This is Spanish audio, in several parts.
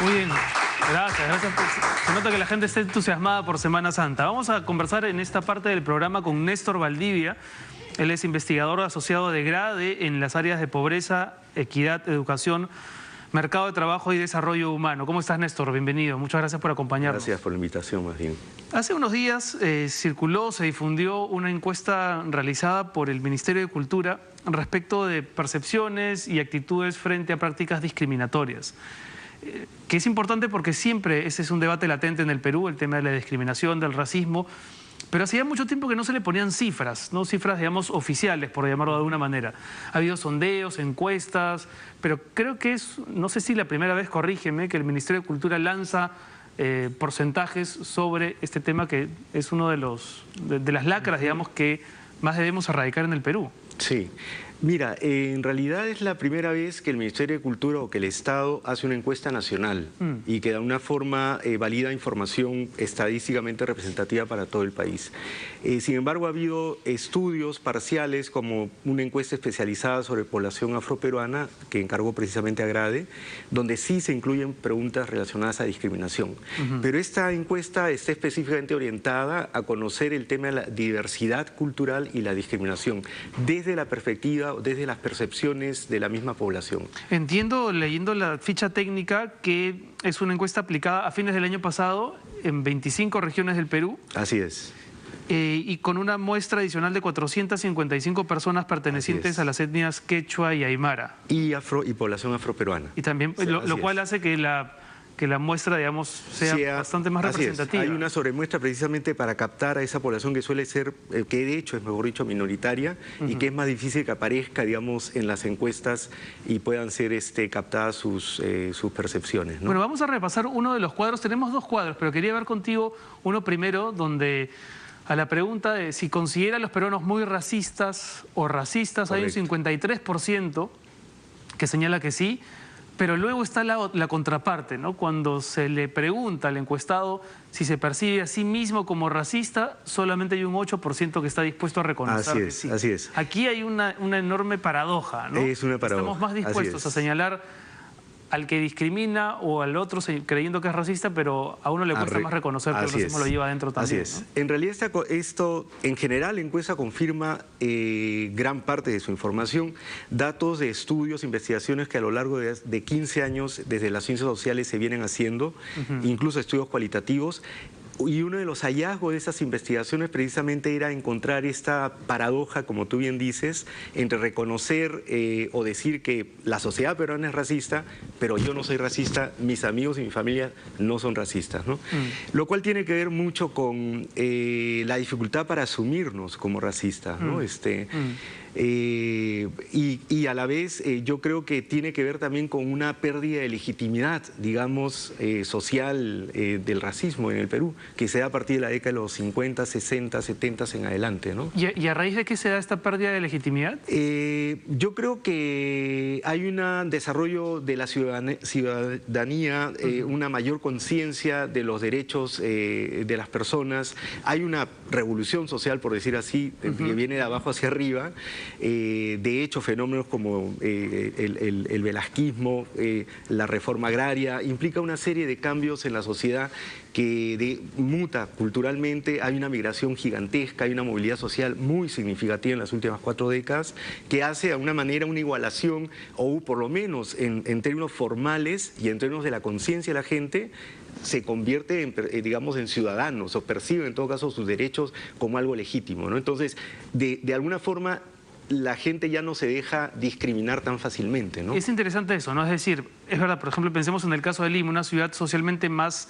Muy bien, gracias. Se nota que la gente está entusiasmada por Semana Santa. Vamos a conversar en esta parte del programa con Néstor Valdivia. Él es investigador asociado de GRADE en las áreas de pobreza, equidad, educación, mercado de trabajo y desarrollo humano. ¿Cómo estás, Néstor? Bienvenido. Muchas gracias por acompañarnos. Gracias por la invitación, más bien. Hace unos días se difundió una encuesta realizada por el Ministerio de Cultura respecto de percepciones y actitudes frente a prácticas discriminatorias. Que es importante porque siempre ese es un debate latente en el Perú, el tema de la discriminación, del racismo, pero hacía mucho tiempo que no se le ponían cifras, no cifras, digamos, oficiales, por llamarlo de alguna manera. Ha habido sondeos, encuestas, pero creo que es, no sé si la primera vez, corrígeme, que el Ministerio de Cultura lanza porcentajes sobre este tema que es uno de las lacras, digamos, que más debemos erradicar en el Perú. Sí. Mira, en realidad es la primera vez que el Ministerio de Cultura o que el Estado hace una encuesta nacional y que de alguna forma valida información estadísticamente representativa para todo el país. Sin embargo, ha habido estudios parciales como una encuesta especializada sobre población afroperuana que encargó precisamente a GRADE, donde sí se incluyen preguntas relacionadas a discriminación. Pero esta encuesta está específicamente orientada a conocer el tema de la diversidad cultural y la discriminación desde la perspectiva, desde las percepciones de la misma población. Entiendo, leyendo la ficha técnica, que es una encuesta aplicada a fines del año pasado en 25 regiones del Perú. Así es. Y con una muestra adicional de 455 personas pertenecientes a las etnias quechua y aymara. Y población afroperuana. Y también, lo cual hace que la muestra, digamos, sea bastante más representativa. Hay una sobremuestra precisamente para captar a esa población que suele ser, que de hecho es, mejor dicho, minoritaria y que es más difícil que aparezca, digamos, en las encuestas y puedan ser captadas sus percepciones, ¿no? Bueno, vamos a repasar uno de los cuadros. Tenemos dos cuadros, pero quería ver contigo uno primero donde a la pregunta de si considera a los peruanos muy racistas o racistas, correcto, hay un 53% que señala que sí. Pero luego está la contraparte, ¿no? Cuando se le pregunta al encuestado si se percibe a sí mismo como racista, solamente hay un 8% que está dispuesto a reconocer que sí. Así es. Aquí hay una enorme paradoja, ¿no? Es una paradoja. Estamos más dispuestos a señalar al que discrimina o al otro creyendo que es racista, pero a uno le cuesta más reconocer que el racismo lo lleva adentro también. Así es. ¿No? En realidad esto, en general, la encuesta confirma gran parte de su información, datos de estudios, investigaciones que a lo largo de 15 años desde las ciencias sociales se vienen haciendo, incluso estudios cualitativos. Y uno de los hallazgos de esas investigaciones precisamente era encontrar esta paradoja, como tú bien dices, entre reconocer o decir que la sociedad peruana es racista, pero yo no soy racista, mis amigos y mi familia no son racistas, ¿no? Lo cual tiene que ver mucho con la dificultad para asumirnos como racistas, ¿no? Y a la vez yo creo que tiene que ver también con una pérdida de legitimidad, digamos, social del racismo en el Perú, que se da a partir de la década de los 50, 60, 70 en adelante, ¿no? ¿Y a raíz de qué se da esta pérdida de legitimidad? Yo creo que hay un desarrollo de la ciudadanía, una mayor conciencia de los derechos de las personas, hay una revolución social, por decir así, que viene de abajo hacia arriba. De hecho, fenómenos como el velasquismo, la reforma agraria, implica una serie de cambios en la sociedad que muta culturalmente. Hay una migración gigantesca, hay una movilidad social muy significativa en las últimas 4 décadas, que hace de alguna manera una igualación, o por lo menos en términos formales y en términos de la conciencia de la gente, se convierte en, digamos, en ciudadanos, o percibe en todo caso sus derechos como algo legítimo, ¿no? Entonces, de alguna forma, la gente ya no se deja discriminar tan fácilmente, ¿no? Es interesante eso, ¿no? Es decir, es verdad, por ejemplo, pensemos en el caso de Lima, una ciudad socialmente más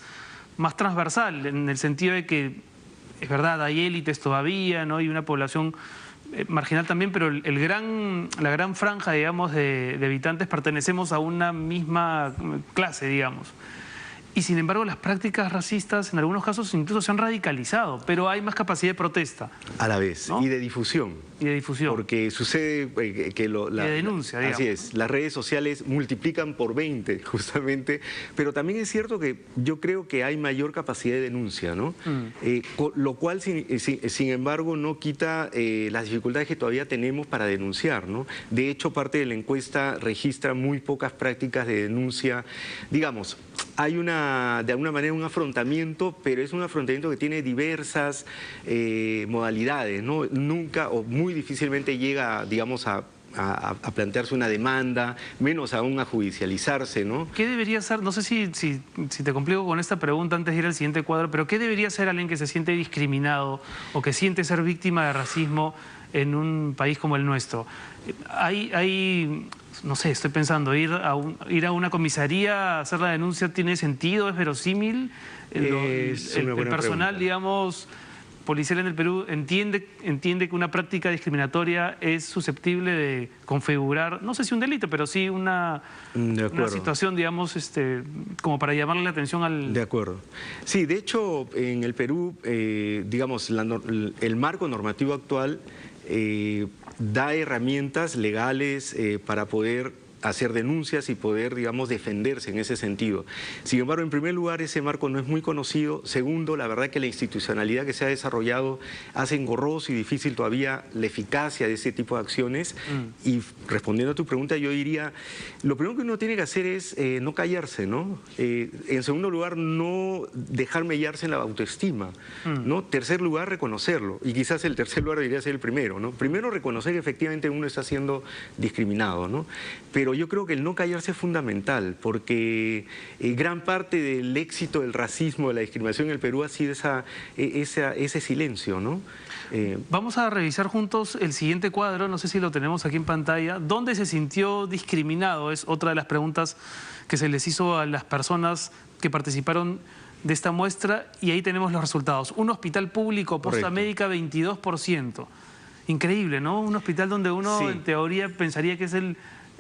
transversal, en el sentido de que, es verdad, hay élites todavía, ¿no? Y una población marginal también, pero la gran franja, digamos, de habitantes pertenecemos a una misma clase, digamos. y sin embargo las prácticas racistas en algunos casos incluso se han radicalizado, pero hay más capacidad de protesta. A la vez, ¿no? Y de difusión. Y de difusión. Porque sucede que y de denuncia, digamos. Así es, las redes sociales multiplican por 20 justamente, pero también es cierto que yo creo que hay mayor capacidad de denuncia, ¿no? Lo cual sin embargo no quita las dificultades que todavía tenemos para denunciar, ¿no? De hecho, parte de la encuesta registra muy pocas prácticas de denuncia. Digamos, hay de alguna manera un afrontamiento, pero es un afrontamiento que tiene diversas modalidades, ¿no? Nunca o muy difícilmente llega, digamos, a plantearse una demanda, menos aún a judicializarse, ¿no? ¿Qué debería ser? No sé si te complico con esta pregunta antes de ir al siguiente cuadro, pero ¿qué debería ser alguien que se siente discriminado o que siente ser víctima de racismo en un país como el nuestro? No sé, estoy pensando, ir a una comisaría a hacer la denuncia, ¿tiene sentido? ¿Es verosímil? El personal, pregunta. Digamos, policial en el Perú entiende que una práctica discriminatoria es susceptible de configurar, no sé si un delito, pero sí una situación, digamos, como para llamarle la atención al... De acuerdo. Sí, de hecho, en el Perú, digamos, el marco normativo actual da herramientas legales para poder hacer denuncias y poder, digamos, defenderse en ese sentido. Sin embargo, en primer lugar, ese marco no es muy conocido. Segundo, la verdad que la institucionalidad que se ha desarrollado hace engorroso y difícil todavía la eficacia de ese tipo de acciones. Y respondiendo a tu pregunta, yo diría, lo primero que uno tiene que hacer es no callarse, ¿no? En segundo lugar, no dejar mellarse en la autoestima, ¿no? Tercer lugar, reconocerlo. Y quizás el tercer lugar debería ser el primero, ¿no? Primero, reconocer que efectivamente uno está siendo discriminado, ¿no? Pero yo creo que el no callarse es fundamental, porque gran parte del éxito del racismo, de la discriminación en el Perú ha sido ese silencio, ¿no? Vamos a revisar juntos el siguiente cuadro, no sé si lo tenemos aquí en pantalla. ¿Dónde se sintió discriminado? Es otra de las preguntas que se les hizo a las personas que participaron de esta muestra, y ahí tenemos los resultados. Un hospital público, posta médica, 22%. Increíble, ¿no? Un hospital donde uno, en teoría, pensaría que es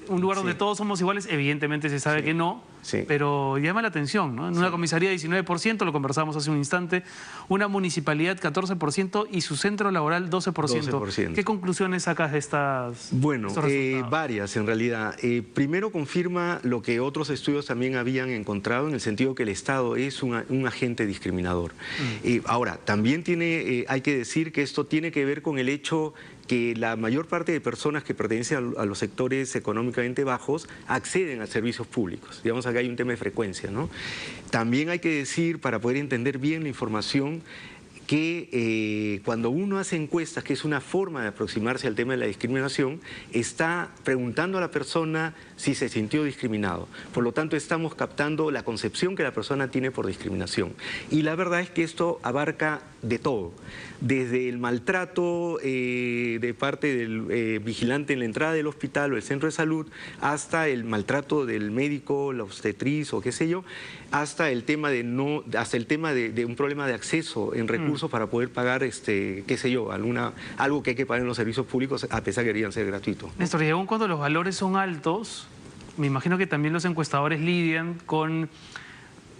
un lugar donde todos somos iguales. Evidentemente se sabe que no, pero llama la atención, ¿no? En una comisaría 19%, lo conversamos hace un instante, una municipalidad 14% y su centro laboral 12%. ¿Qué conclusiones sacas de estas? Bueno, varias en realidad. Primero, confirma lo que otros estudios también habían encontrado, en el sentido que el Estado es un agente discriminador. Ahora, también hay que decir que esto tiene que ver con el hecho que la mayor parte de personas que pertenecen a los sectores económicamente bajos acceden a servicios públicos. Digamos, acá hay un tema de frecuencia, ¿no? También hay que decir, para poder entender bien la información, que cuando uno hace encuestas, que es una forma de aproximarse al tema de la discriminación, está preguntando a la persona si se sintió discriminado. Por lo tanto, estamos captando la concepción que la persona tiene por discriminación. Y la verdad es que esto abarca de todo, desde el maltrato de parte del vigilante en la entrada del hospital o el centro de salud, hasta el maltrato del médico, la obstetriz o qué sé yo, hasta el tema de un problema de acceso en recursos para poder pagar, qué sé yo, algo que hay que pagar en los servicios públicos, a pesar que deberían ser gratuitos, ¿no? Néstor, y aún cuando los valores son altos, me imagino que también los encuestadores lidian con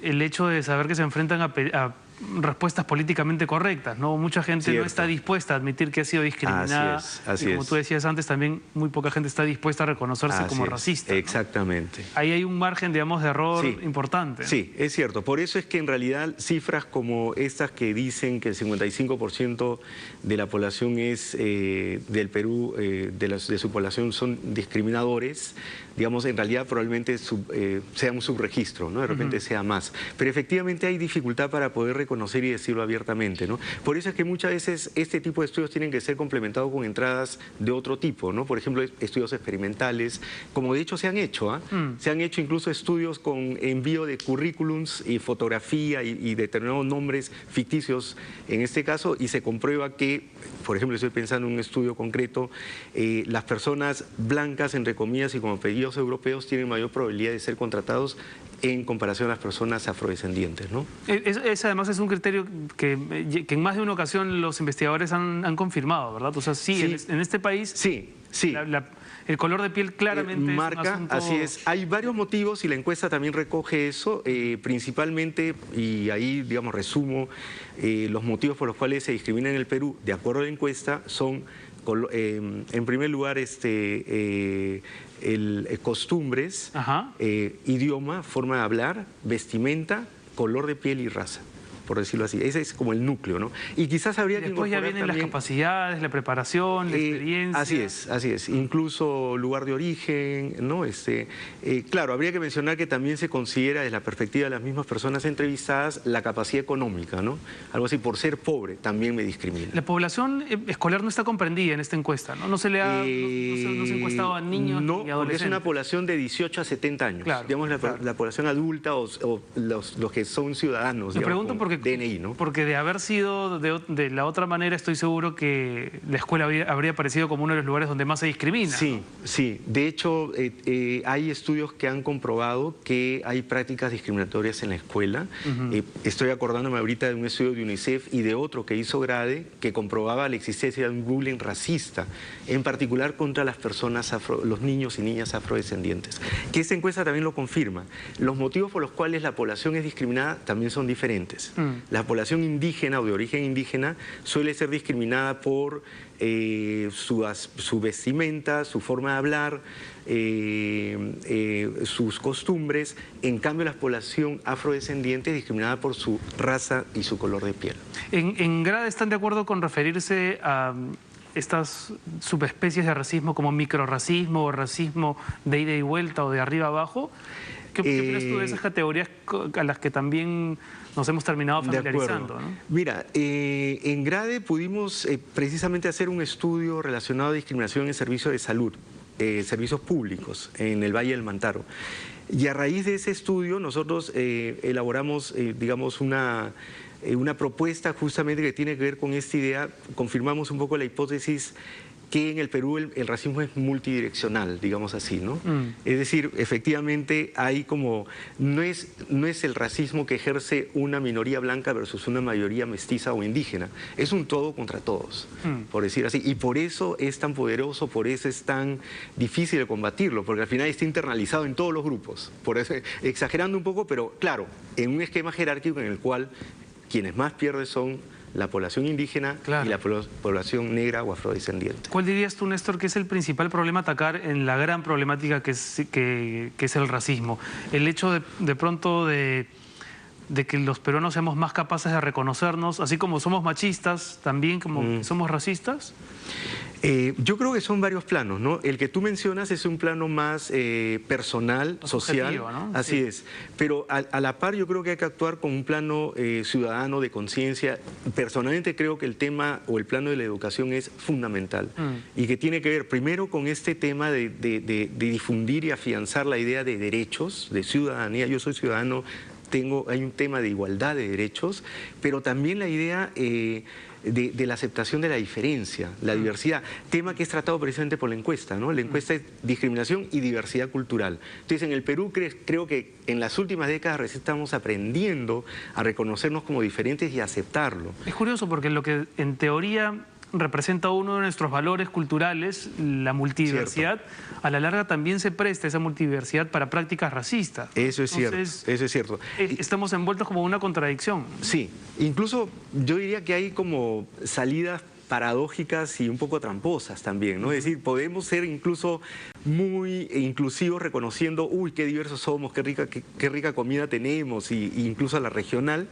el hecho de saber que se enfrentan a respuestas políticamente correctas, ¿no? Mucha gente no está dispuesta a admitir que ha sido discriminada. Así y como tú decías antes, también muy poca gente está dispuesta a reconocerse como racista, ¿no? Exactamente. Ahí hay un margen, digamos, de error importante. Sí, es cierto. Por eso es que en realidad cifras como estas que dicen que el 55% de la población del Perú, de su población son discriminadores, digamos, en realidad probablemente sea un subregistro, ¿no? De repente sea más. Pero efectivamente hay dificultad para poder reconocer y decirlo abiertamente, ¿no? Por eso es que muchas veces este tipo de estudios tienen que ser complementados con entradas de otro tipo, ¿no? Por ejemplo, estudios experimentales, como de hecho se han hecho, se han hecho incluso estudios con envío de currículums y fotografía y determinados nombres ficticios en este caso, y se comprueba que, por ejemplo, estoy pensando en un estudio concreto, las personas blancas, entre comillas, y con apellidos europeos tienen mayor probabilidad de ser contratados en comparación a las personas afrodescendientes, ¿no? Ese además es un criterio que en más de una ocasión los investigadores han confirmado, ¿verdad? O sea, sí. En este país sí. El color de piel claramente marca, es un asunto... así es. Hay varios motivos y la encuesta también recoge eso, principalmente, y ahí, digamos, resumo, los motivos por los cuales se discrimina en el Perú, de acuerdo a la encuesta, son, en primer lugar, costumbres, idioma, forma de hablar, vestimenta, color de piel y raza, por decirlo así. Ese es como el núcleo, ¿no? Y quizás habría que incorporar después ya vienen también las capacidades, la preparación, la experiencia. Así es. Incluso lugar de origen, ¿no? Claro, habría que mencionar que también se considera desde la perspectiva de las mismas personas entrevistadas la capacidad económica, ¿no? Algo así, por ser pobre también me discrimina. La población escolar no está comprendida en esta encuesta, ¿no? No se ha encuestado a niños ni adolescentes. No, porque es una población de 18 a 70 años. Claro, digamos, la población adulta o los que son ciudadanos, digamos, pregunto porque DNI, ¿no? Porque de haber sido de la otra manera, estoy seguro que la escuela habría aparecido como uno de los lugares donde más se discrimina. Sí, ¿no? Sí. De hecho, hay estudios que han comprobado que hay prácticas discriminatorias en la escuela. Estoy acordándome ahorita de un estudio de UNICEF y de otro que hizo Grade, que comprobaba la existencia de un bullying racista, en particular contra las personas los niños y niñas afrodescendientes. Que esta encuesta también lo confirma. Los motivos por los cuales la población es discriminada también son diferentes. La población indígena o de origen indígena suele ser discriminada por su vestimenta, su forma de hablar, sus costumbres. En cambio, la población afrodescendiente es discriminada por su raza y su color de piel. ¿En Grade están de acuerdo con referirse a estas subespecies de racismo como microrracismo o racismo de ida y vuelta o de arriba abajo? ¿Qué opinas tú de esas categorías a las que también nos hemos terminado familiarizando, ¿no? Mira, en Grade pudimos precisamente hacer un estudio relacionado a discriminación en servicios de salud, servicios públicos en el Valle del Mantaro. Y a raíz de ese estudio nosotros elaboramos, digamos, una propuesta justamente que tiene que ver con esta idea. Confirmamos un poco la hipótesis que en el Perú el racismo es multidireccional, digamos así, ¿no? Es decir, efectivamente hay como, no es el racismo que ejerce una minoría blanca versus una mayoría mestiza o indígena, es un todo contra todos, por decir así, y por eso es tan poderoso, por eso es tan difícil de combatirlo, porque al final está internalizado en todos los grupos, por eso, exagerando un poco, pero claro, en un esquema jerárquico en el cual quienes más pierden son la población indígena y la población negra o afrodescendiente. ¿Cuál dirías tú, Néstor, que es el principal problema a atacar en la gran problemática que es el racismo? El hecho de pronto de que los peruanos seamos más capaces de reconocernos, así como somos machistas, también como somos racistas. Yo creo que son varios planos, ¿no? El que tú mencionas es un plano más personal, social, ¿no? Así es. Pero a la par yo creo que hay que actuar con un plano ciudadano de conciencia. Personalmente creo que el tema o el plano de la educación es fundamental y que tiene que ver primero con este tema de difundir y afianzar la idea de derechos, de ciudadanía. Yo soy ciudadano, hay un tema de igualdad de derechos, pero también la idea de la aceptación de la diferencia, la diversidad, tema que es tratado precisamente por la encuesta, ¿no? La encuesta es discriminación y diversidad cultural. Entonces, en el Perú creo que en las últimas décadas recién estamos aprendiendo a reconocernos como diferentes y a aceptarlo. Es curioso porque lo que en teoría representa uno de nuestros valores culturales, la multidiversidad, a la larga también se presta esa multidiversidad para prácticas racistas. Eso es cierto, eso es cierto. Estamos envueltos como una contradicción. Sí, incluso yo diría que hay como salidas paradójicas y un poco tramposas también, ¿no? Es decir, podemos ser incluso muy inclusivos reconociendo, uy, qué diversos somos, qué rica comida tenemos, y incluso a la regional,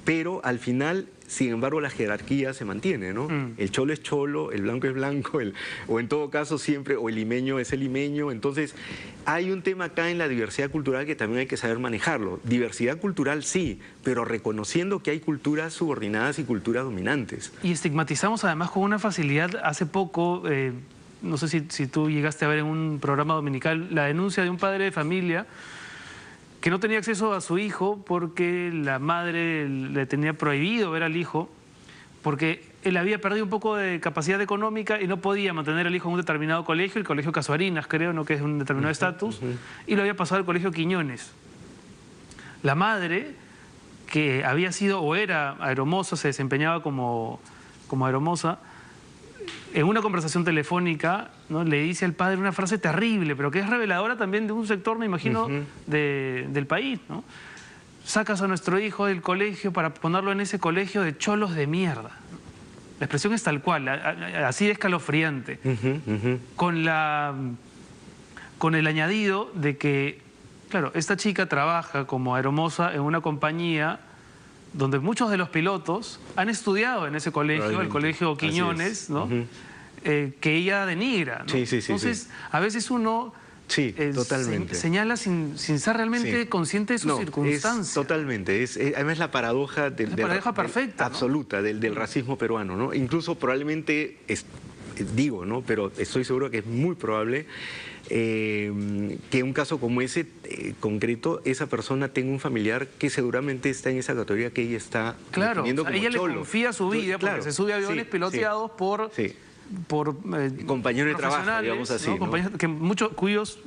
pero al final, sin embargo, la jerarquía se mantiene, ¿no? El cholo es cholo, el blanco es blanco, o en todo caso siempre, o el limeño es el limeño. Entonces, hay un tema acá en la diversidad cultural que también hay que saber manejarlo. Diversidad cultural sí, pero reconociendo que hay culturas subordinadas y culturas dominantes. Y estigmatizamos además con una facilidad. Hace poco, no sé si tú llegaste a ver en un programa dominical, la denuncia de un padre de familia que no tenía acceso a su hijo porque la madre le tenía prohibido ver al hijo, porque él había perdido un poco de capacidad económica y no podía mantener al hijo en un determinado colegio, el colegio Casuarinas, creo, ¿no? Que es un determinado estatus, y lo había pasado al colegio Quiñones. La madre, que había sido o era aeromoza, se desempeñaba como aeromoza, en una conversación telefónica, ¿no?, le dice al padre una frase terrible, pero que es reveladora también de un sector, me imagino, del país, ¿no? Sacas a nuestro hijo del colegio para ponerlo en ese colegio de cholos de mierda. La expresión es tal cual, así de escalofriante. Con el añadido de que, claro, esta chica trabaja como aeromoza en una compañía donde muchos de los pilotos han estudiado en ese colegio, el colegio Quiñones, ¿no? Que ella denigra, ¿no? Entonces, a veces uno señala sin ser realmente consciente de sus circunstancias. Totalmente. Además la paradoja la paradoja perfecta, absoluta, ¿no?, del racismo peruano, ¿no? Incluso probablemente, digo, ¿no?, pero estoy seguro que es muy probable que un caso como ese concreto, esa persona tenga un familiar que seguramente está en esa categoría que ella está definiendo como ella cholo. Le confía su vida, porque se sube a aviones piloteados por compañeros de trabajo, digamos así, ¿no? Que cuyos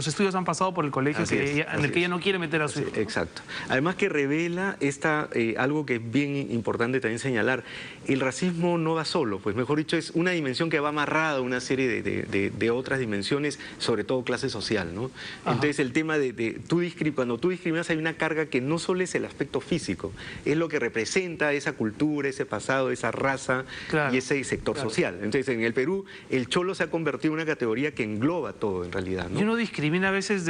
estudios han pasado por el colegio en el que ella no quiere meter a su hijo. Exacto. Además que revela algo que es bien importante también señalar. El racismo no va solo, pues mejor dicho, es una dimensión que va amarrada a una serie de otras dimensiones, sobre todo clase social, ¿no? Entonces el tema cuando tú discriminas hay una carga que no solo es el aspecto físico, es lo que representa esa cultura, ese pasado, esa raza y ese sector social. Entonces, en el Perú, el cholo se ha convertido en una categoría que engloba todo, en realidad, ¿no? Y uno discrimina a veces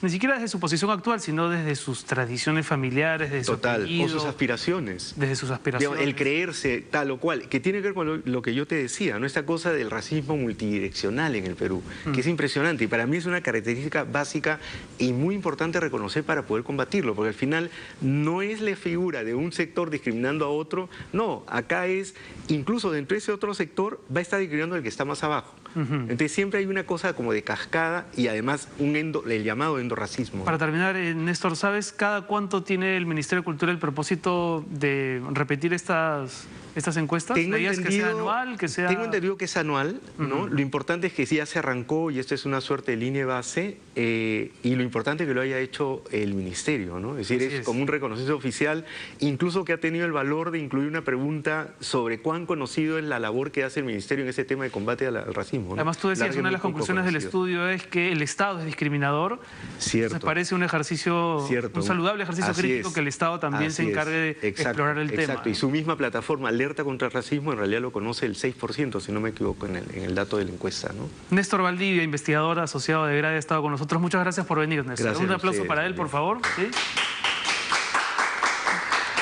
ni siquiera desde su posición actual, sino desde sus tradiciones familiares, desde su apellido, o sus aspiraciones. Desde sus aspiraciones. Digamos, el creerse tal o cual, que tiene que ver con lo que yo te decía, ¿no? Esta cosa del racismo multidireccional en el Perú, que es impresionante, y para mí es una característica básica y muy importante reconocer para poder combatirlo, porque al final no es la figura de un sector discriminando a otro, no, acá es, incluso dentro de ese otro sector, va a estar discriminando al que está más abajo. Entonces siempre hay una cosa como de cascada y además el llamado endorracismo. Para terminar, Néstor, ¿sabes cada cuánto tiene el Ministerio de Cultura el propósito de repetir estas encuestas? Tengo entendido que sea anual, que sea... Tengo entendido que es anual, ¿no? Lo importante es que ya se arrancó y esto es una suerte de línea base y lo importante es que lo haya hecho el Ministerio, ¿no? Es decir, es como un reconocimiento oficial, incluso que ha tenido el valor de incluir una pregunta sobre cuán conocido es la labor que hace el Ministerio en ese tema de combate al racismo, ¿no? Además, tú decías, una de las conclusiones del estudio es que el Estado es discriminador. Cierto. Entonces parece un ejercicio, un saludable ejercicio crítico que el Estado también se encargue de explorar el tema. Exacto, y su misma plataforma Alerta contra el Racismo en realidad lo conoce el 6%, si no me equivoco, en el dato de la encuesta, ¿no? Néstor Valdivia, investigador asociado de Grade, ha estado con nosotros. Muchas gracias por venir, Néstor. Gracias. Un aplauso para él, por favor. ¿Sí?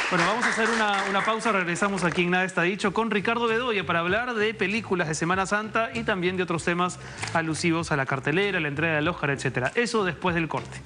Bueno, vamos a hacer una pausa, regresamos aquí en Nada Está Dicho con Ricardo Bedoya para hablar de películas de Semana Santa y también de otros temas alusivos a la cartelera, la entrega del Oscar, etcétera. Eso después del corte.